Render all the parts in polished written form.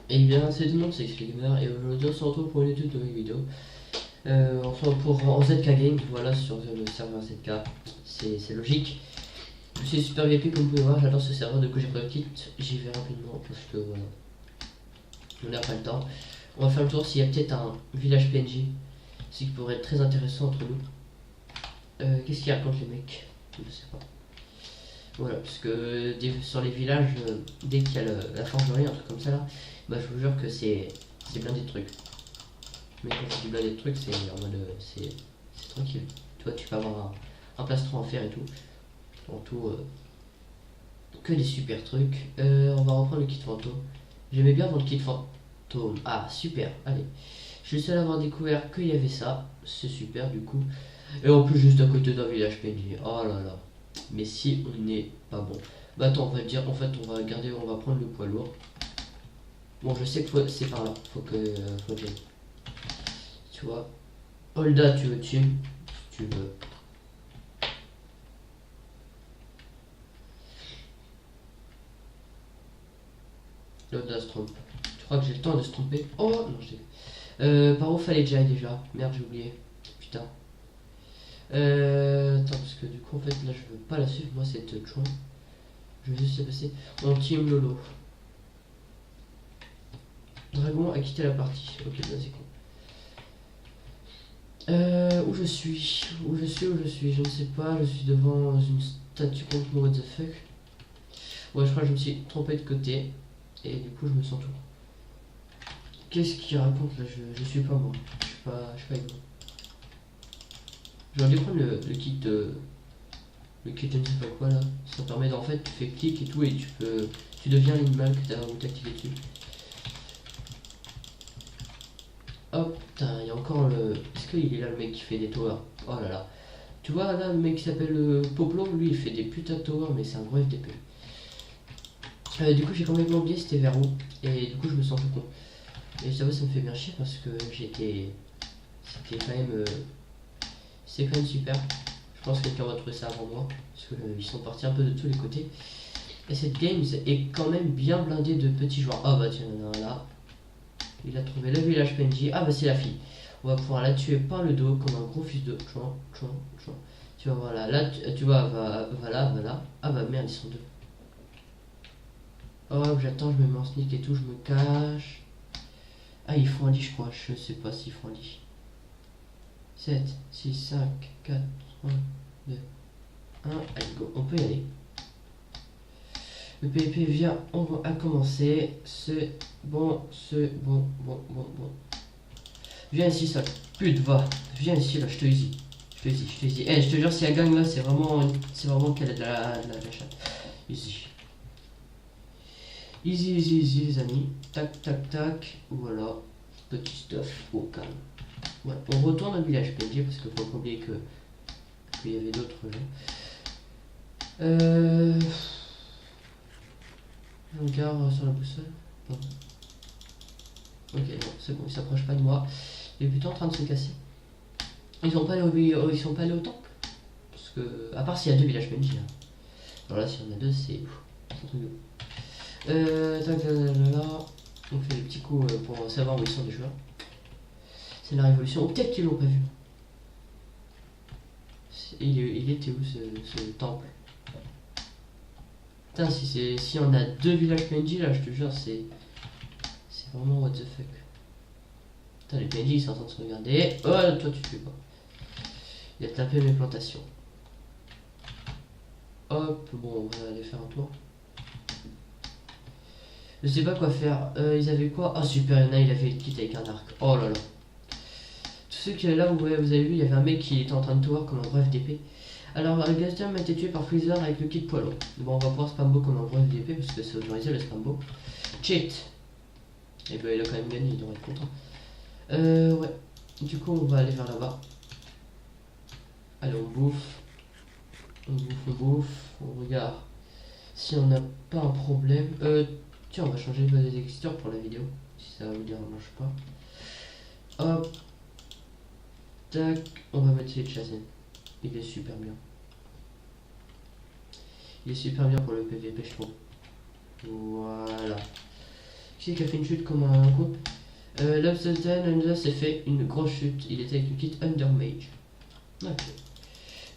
Et bien, c'est tout le monde, c'est XPGamer et aujourd'hui on se retrouve pour une toute nouvelle vidéo. On se retrouve en ZK Game, voilà, sur le serveur ZK, c'est logique. Je suis super VIP comme vous pouvez voir, j'adore ce serveur, du coup j'ai pris le kit, j'y vais rapidement parce que voilà, on n'a pas le temps. On va faire le tour s'il y a peut-être un village PNJ, ce qui pourrait être très intéressant entre nous. Qu'est-ce qu'il y a contre les mecs? Je sais pas. Voilà, parce que sur les villages, dès qu'il y a la forgerie, un truc comme ça là, bah je vous jure que c'est blindé de trucs. Mais quand c'est du blindé de trucs, c'est en mode c'est tranquille. Tu vois, tu peux avoir un plastron à faire et tout. En tout, que des super trucs. On va reprendre le kit fantôme. J'aimais bien dans le kit fantôme. Ah, super, allez. Je suis le seul à avoir découvert qu'il y avait ça. C'est super du coup. Et en plus, juste à côté d'un village PNJ. Oh là là. Mais si on n'est pas bon. Bah attends, on va dire, en fait, on va garder, on va prendre le poids lourd. Bon, je sais que c'est par là. Faut que j'aille. Tu vois. Holda, tu veux tuer? Si tu veux. Holda se trompe. Tu crois que j'ai le temps de se tromper? Oh non, je sais. Par où fallait que j'aille déjà? Merde, j'ai oublié. Putain. Attends, parce que du coup, en fait, là, je veux pas la suivre, moi, cette joint. Je vais juste la passer. On team Lolo. Dragon a quitté la partie. Ok, bien, c'est con. Où je suis? Où je suis? Je ne sais pas. Je suis devant une statue contre moi, what the fuck. Ouais, je crois que je me suis trompé de côté. Et du coup, je me sens tout. Qu'est-ce qu'il raconte là? Je suis pas moi. Je suis pas avec moi. J'aurais dû prendre le kit. Le kit, je ne sais pas quoi là. Ça permet d'en fait, tu fais clic et tout et tu peux. Tu deviens l'animal que t'as activé dessus. Hop, putain, il y a encore le. Est-ce qu'il est là le mec qui fait des towers? Oh là là. Tu vois là, le mec qui s'appelle Poplo, lui il fait des putains de towers, mais c'est un gros FDP. Du coup, j'ai complètement oublié c'était vers où. Et du coup, je me sens tout con. Et ça me fait bien chier parce que j'étais. C'était quand même. C'est quand même super. Je pense que quelqu'un va trouver ça avant moi. Parce qu'ils sont partis un peu de tous les côtés. Et cette game est quand même bien blindée de petits joueurs. Ah bah tiens, il y en a un là. Il a trouvé le village PNJ. Ah bah c'est la fille. On va pouvoir la tuer par le dos comme un gros fils de. Tu vas voir là. Là, tu vois, va là, va là. Ah bah merde, ils sont deux. Hop, j'attends, je me mets en sneak et tout, je me cache. Ah, ils font un lit, je crois. Je sais pas s'ils font un lit. 7, 6, 5, 4, 3, 2, 1. Allez, go. On peut y aller. Le PvP vient à commencer. C'est bon, bon. Viens ici, sale pute, va. Viens ici, là, je te easy. Eh, je te jure, si elle gagne là, c'est vraiment qu'elle a de la chatte. Easy. Easy, les amis. Tac. Voilà. Petit stuff au calme. Ouais, on retourne au village PNJ parce qu'il faut pas oublier qu'il y avait d'autres gens. Je regarde sur la boussole. Non. Ok, non, c'est bon, il s'approche pas de moi. Il est plutôt en train de se casser. Ils sont pas allés au temple. Parce que. À part s'il y a deux villages PNJ. Hein. Alors là, s'il y en a deux, c'est. C'est un truc de là. On fait des petits coups pour savoir où ils sont les joueurs. C'est la révolution. Ou peut-être qu'ils l'ont pas vu. Il était où ce temple? Putain, si on a deux villages PNJ là, je te jure, c'est vraiment what the fuck. Putain, les PNJ ils sont en train de se regarder. Oh, toi tu te fais pas. Il a tapé mes plantations. Hop, bon, on va aller faire un tour. Je sais pas quoi faire. Ils avaient quoi? Ah, super, il y en a, il avait le kit avec un arc. Oh là là. Tous ceux qui étaient là, vous avez vu, il y avait un mec qui était en train de tower comme un bref d'épée. Alors, Gaston a été tué par Freezer avec le kit poids. Bon, on va pouvoir spambo comme un bref d'épée parce que c'est autorisé le spambo. Cheat. Et ben, il a quand même gagné, il devrait être content. Ouais. Du coup, on va aller vers là-bas. Allez, on bouffe. On regarde si on n'a pas un problème. Tiens, on va changer de texture pour la vidéo. Si ça vous dérange pas. Hop. Tac. On va mettre les Chazen. Il est super bien. Il est super bien pour le PVP, je trouve. Voilà. Qui c'est qui a fait une chute comme un con? Love s'est fait une grosse chute. Il était avec le kit Undermage. Ok.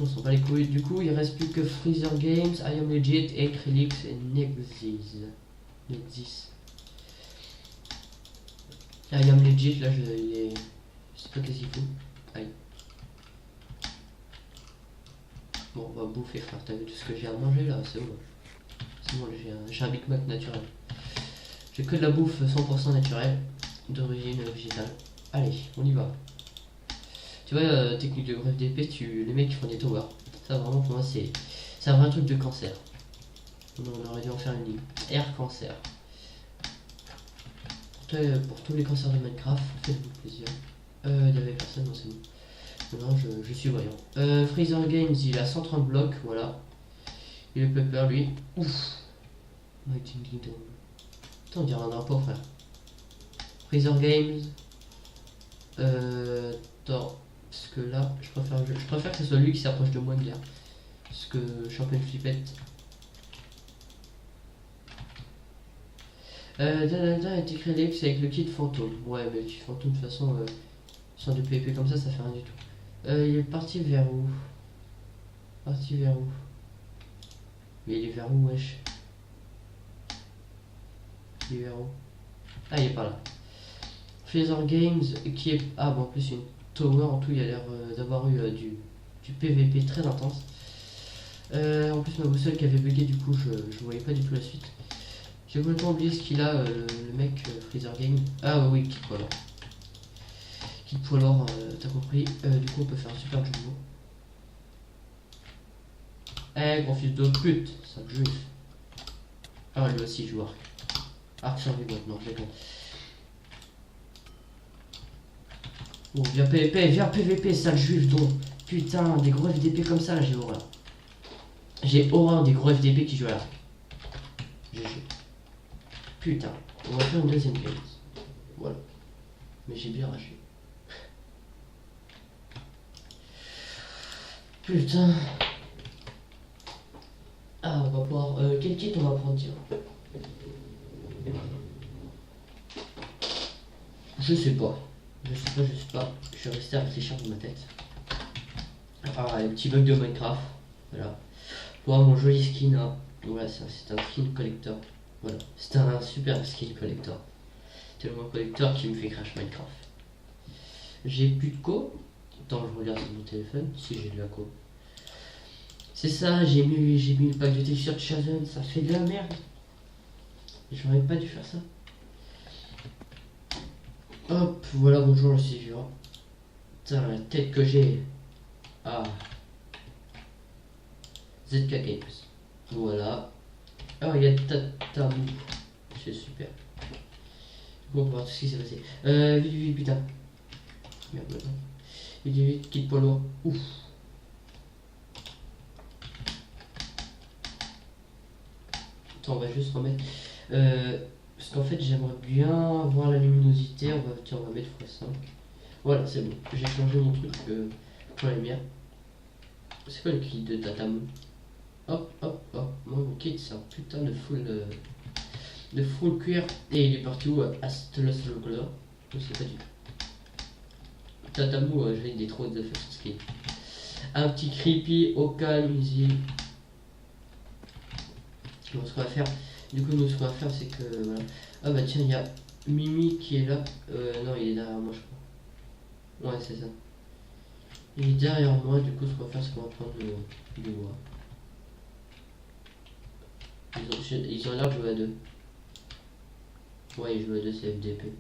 On s'en bat les couilles. Du coup, il reste plus que Freezer Games, I Am Legit, Acrylics et Nexus. I Am Legit, là, je sais pas qu'est-ce qu'il fout. Aïe. Bon, on va bouffer, frère. T'as vu tout ce que j'ai à manger là? C'est bon. C'est bon, j'ai un Big Mac naturel. J'ai que de la bouffe 100% naturelle, d'origine végétale. Allez, on y va. Tu vois, technique de greffe d'épée, les mecs qui font des towers. Ça vraiment pour moi c'est un vrai truc de cancer. On aurait dû en faire une ligne. Air cancer. Pour tous les cancers de Minecraft, faites-vous plaisir. Il y avait personne, non c'est bon. Non, je suis voyant. Freezer Games, il a 130 blocs, voilà. Il est pepper lui. Ouf. Mighty Kingdom. Attends, on dirait un drapeau, frère. Freezer Games. Attends. Parce que là, je préfère que ce soit lui qui s'approche de moi de l'air. Parce que je suis un peu une flippette. Est écrit Lex avec le kit fantôme. Ouais, mais le kit fantôme, de toute façon, sans du PvP comme ça fait rien du tout. Il est parti vers où? Mais il est vers où, wesh? Il est vers où? Ah, il est pas là. Freezer Games, qui est... Ah, bon, en plus, une tower, en tout, il a l'air d'avoir eu du PVP très intense. En plus, ma boussole qui avait bugué, du coup, je voyais pas du tout la suite. J'ai complètement oublié ce qu'il a, le mec Freezer Game. Ah oui, Kit Poilor. Kit Poilor, t'as compris. Du coup, on peut faire un super jeu de mots. Eh, gros fils de pute, ça me juge. Ah, lui aussi, il joue arc. Arc sur lui maintenant, j'ai con. Bon, viens PVP, sale juif, donc. Putain, des gros FDP comme ça, là, j'ai horreur. J'ai horreur des gros FDP qui jouent à l'arc. GG. Putain, on va faire une deuxième game. Voilà. Mais j'ai bien arraché. Putain. Ah, on va pouvoir... quel kit on va prendre, tiens? Je sais pas. Je suis resté à réfléchir dans ma tête. Ah, les petits bugs de Minecraft. Voilà. Pour mon joli skin, hein. Voilà, c'est un skin collector. Voilà. C'est un super skin collector. Tellement collector qui me fait crash Minecraft. J'ai plus de co. Attends, je regarde sur mon téléphone si j'ai de la co. C'est ça, j'ai mis le pack de t-shirt Shazam, ça fait de la merde. J'aurais pas dû faire ça. Hop, voilà, bonjour le suivant. Putain, la tête que j'ai. Ah. ZK Games. Voilà. Ah, il y a Tatamou. C'est super. Bon, on va voir tout ce qui s'est passé. Vite, putain. Merde, maintenant. Vite, quitte poids lourd. Ouf. Attends, on va juste remettre. Parce qu'en fait, j'aimerais bien voir la luminosité. On va mettre x5. Voilà, c'est bon. J'ai changé mon truc pour la lumière. C'est quoi le kit de Tatamou? Hop. Moi, mon kit, c'est un putain de full cuir. Et il est parti où? Astlos le color. Je sais pas du tout. Tatamou, j'ai des trop de faire ce skin. Un petit creepy au calme ici. Ce qu'on va faire. Du coup, nous, ce qu'on va faire, c'est que voilà. Ah bah tiens, il y a Mimi qui est là. Non, il est derrière moi, je crois. Ouais, c'est ça. Il est derrière moi. Du coup, ce qu'on va faire, c'est qu'on va prendre le bois. Ils ont l'air de jouer à deux. Ouais, ils jouent à deux, c'est FDP.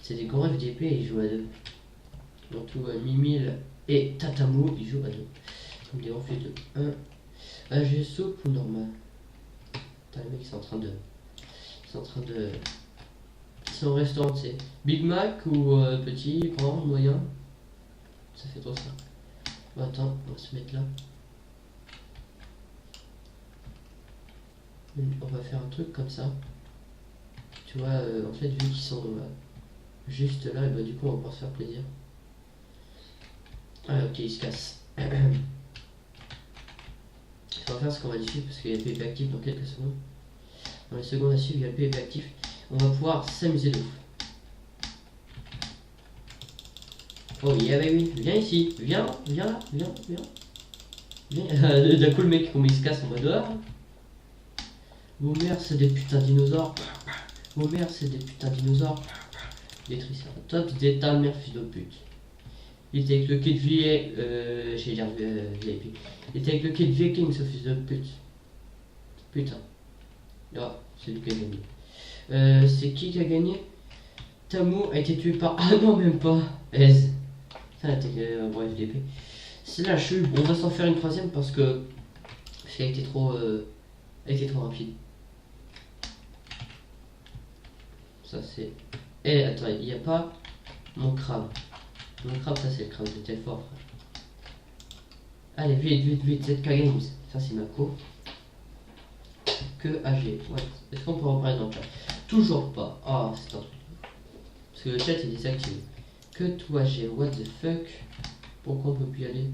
C'est des gros FDP et ils jouent à deux. Donc tout, Mimile et Tatamou, ils jouent à deux. Comme des reflets de 1. J'ai soupe ou normal? Putain, les mecs, ils sont en train de... Ils sont au restaurant, c'est Big Mac ou petit, grand, moyen? Ça fait trop ça. Bon, attends, on va se mettre là. On va faire un truc comme ça. Tu vois, en fait, vu qu'ils sont juste là, et bah, du coup, on va pouvoir se faire plaisir. Ah, ok, il se casse. Ce qu'on va faire, c'est qu'on va diffuser parce qu'il y a PvP actif dans quelques secondes. Dans les secondes à suivre, il y a le PVP actif. On va pouvoir s'amuser de ouf. Oh yeah baby, viens ici, viens, viens là, viens. D'un coup le mec il se casse en mode dehors. Vos mères c'est des putains de dinosaures. Vos mères c'est des putains de dinosaures. Des triceratops, des ta mère fils de pute. Il était avec le kit VIP. Il était avec le kit viking ce fils de pute. Putain. Ah, c'est lui qui a gagné. C'est qui a gagné? Tamu a été tué par... Ah non même pas. Ez. Ça a été bref d'épée. C'est là je suis. On va s'en faire une troisième parce que elle était trop rapide. Ça c'est. Eh attends, il n'y a pas mon crabe. Mon crabe ça c'est le crabe, j'étais fort frère. Allez vite, ZK Games. Ça c'est ma co. Que AG. Ouais. Est-ce qu'on peut reprendre dans le chat? Toujours pas. Ah c'est un truc. Parce que le chat est désactivé. Que toi j'ai what the fuck. Pourquoi on peut plus y aller?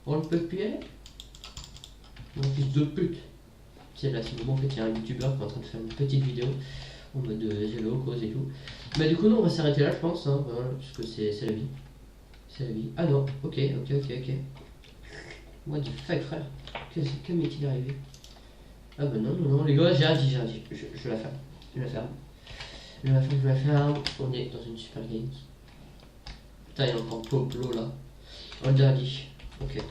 On ne peut plus y aller? Mon fils de pute. C'est là, c'est le moment en fait, il y a un youtubeur qui est en train de faire une petite vidéo en mode hello, cause et tout. Mais du coup, non, on va s'arrêter là, je pense, hein, voilà, parce que c'est la vie. C'est la vie. Ah non, ok. What the fuck, frère? Que m'est-il arrivé? Ah bah non, les gars, j'ai dit. Je la ferme. Je la ferme. On est dans une super game. Putain, il y a encore Poplo là. On l'a dit. Ok.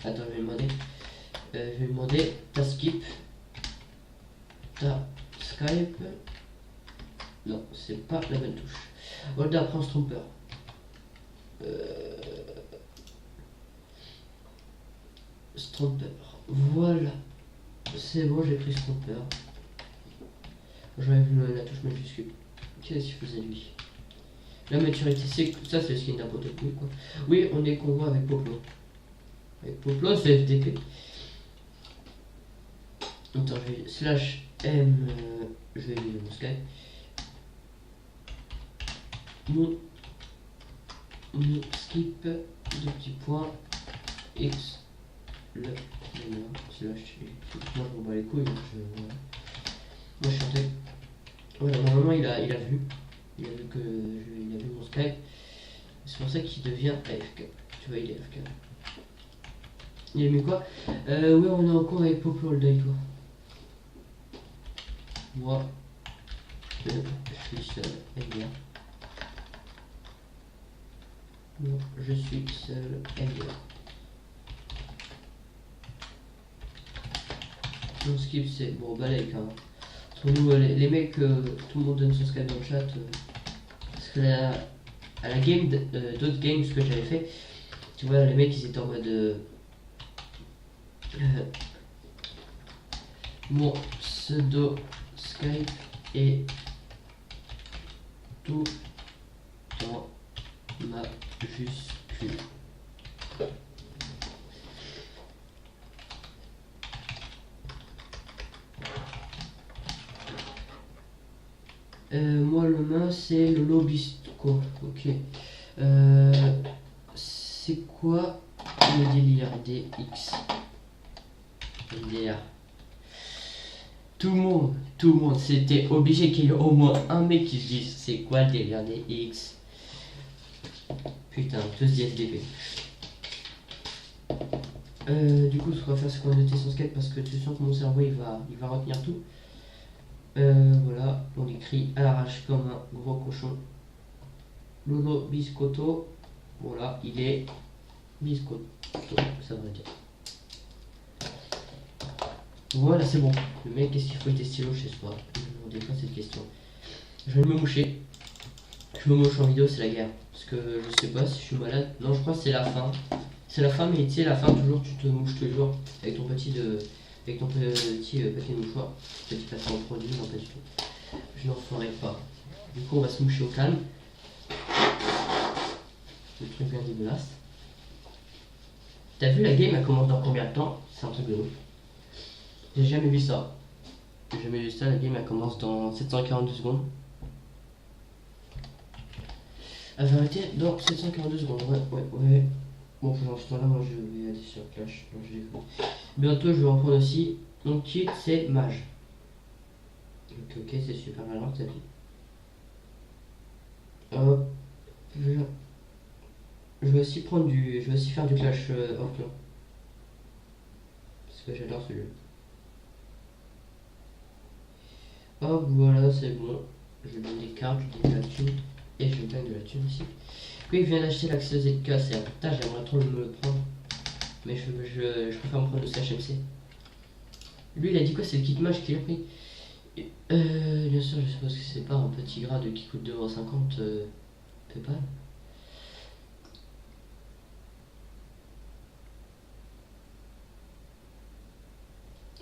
Attends, je vais lui demander ta skip, ta Skype. Non, c'est pas la bonne touche. Holda prend Stromper. Stromper. Voilà. C'est bon, j'ai pris Stromper. J'aurais vu la touche majuscule. Qu'est-ce qu'il faisait lui? La maturité, c'est ça, c'est le skin d'un pote de quoi. Oui, on est convoi avec Poplo. Avec Poplo, c'est FDP. Attends, je vais slash M, je vais lui mon Skype. Mon skip, deux petits points, X, le slash, moi je m'en bats les couilles, voilà. Moi je suis en tête. Voilà, normalement il a vu il a vu mon Skype. C'est pour ça qu'il devient AFK. Tu vois, il est AFK. Il a mis quoi? Ouais, on est en cours avec Poplo le day quoi. Moi, je suis seul, bien. Moi, je suis seul, bien. Mon skip, c'est bon, balèque. Hein. Entre nous, les mecs, tout le monde donne son Skype dans le chat. Parce que à la game, d'autres games que j'avais fait, tu vois, les mecs, ils étaient en mode. Mon pseudo Skype est tout en majuscule. Moi le main c'est le Lobisco. Ok. C'est quoi le délire des X? LDR. Tout le monde, c'était obligé qu'il y ait au moins un mec qui se dise c'est quoi le délire des X. Putain, tous des FDP. Du coup, ce qu'on va faire, c'est qu'on va noter son skate parce que tu sens que mon cerveau il va retenir tout. Voilà, on écrit à l'arrache comme un gros cochon. Lolo Biscotto. Voilà, il est Biscotto, ça va dire. Voilà, c'est bon. Le mec, qu'est-ce qu'il faut être stylo chez soi? Je me demandais pas cette question. Je vais me moucher. Je me mouche en vidéo, c'est la guerre. Parce que je sais pas si je suis malade. Non, je crois que c'est la fin. C'est la fin, mais tu sais, la fin, toujours, tu te mouches toujours avec ton petit paquet de mouchoirs. Petit placement de produit, non pas du tout. Je n'en ferai pas. Du coup, on va se moucher au calme. Le truc bien dégueulasse. T'as vu la game, elle commence dans combien de temps? C'est un truc de ouf. J'ai jamais vu ça. J'ai jamais vu ça, la game elle commence dans 742 secondes. Elle va arrêter dans 742 secondes, ouais. Bon, pour l'instant là, moi je vais aller sur Clash. Non, je déconne. Bientôt je vais reprendre aussi. Mon kit c'est mage. Ok, c'est super, alors t'as vu. Hop, je vais aussi prendre du. Je vais aussi faire du Clash of Clans. Parce que j'adore ce jeu. Hop, voilà, c'est bon. Je donne des cartes, je donne de la thune. Et je gagne de la thune aussi. Oui, il vient d'acheter l'accès ZK, c'est un putain, j'aimerais trop me le prendre. Mais je préfère me prendre le CHMC. Lui, il a dit quoi? C'est le kit match qu'il a pris. Bien sûr, je suppose que c'est pas un petit grade qui coûte 2,50 € PayPal.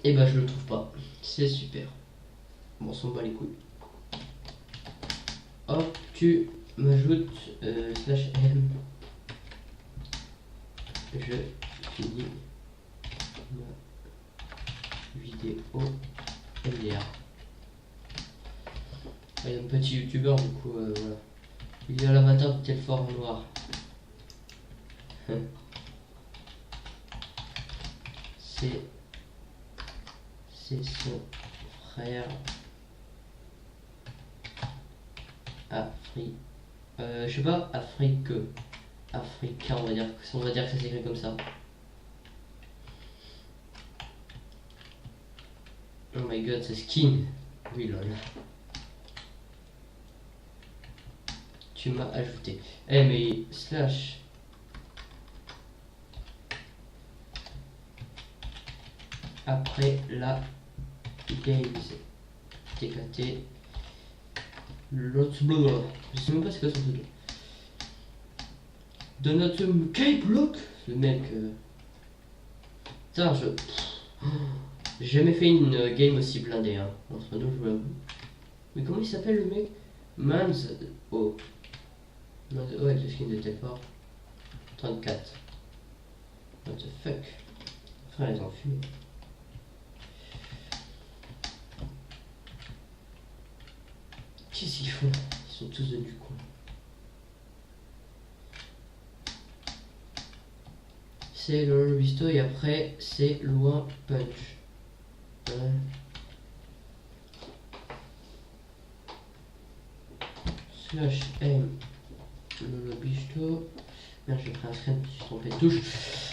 Et bah, je le trouve pas. C'est super. Bon, on s'en bat les couilles. Hop, tu m'ajoutes /m. Je finis ma vidéo MDR. Il y a un petit youtubeur, du coup, voilà. Il y a l'avatar de Telfort en noir. C'est son frère Afrique. Je sais pas, africain, on va dire que ça s'écrit comme ça. Oh my god, c'est skin. Oui, lol. Tu m'as ajouté. Eh mais slash. Après la games TKT. L'autre blog. Je sais même pas c'est quoi son pseudo. Donatum K-Block. Le mec. Putain, j'ai jamais fait une game aussi blindée, hein. Entre nous, je vous l'avoue. Mais comment il s'appelle le mec? Mans. Oh. Mans. Oh, avec le skin de Telfort. 34. What the fuck? Frère, les enfumés. Qu'est-ce qu'ils font? Ils sont tous devenus cons. C'est le Bisto et après c'est loin punch. Slash M le Bisto. Merde, j'ai pris un screen, je me suis trompé de touche.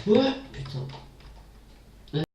Ouais, putain.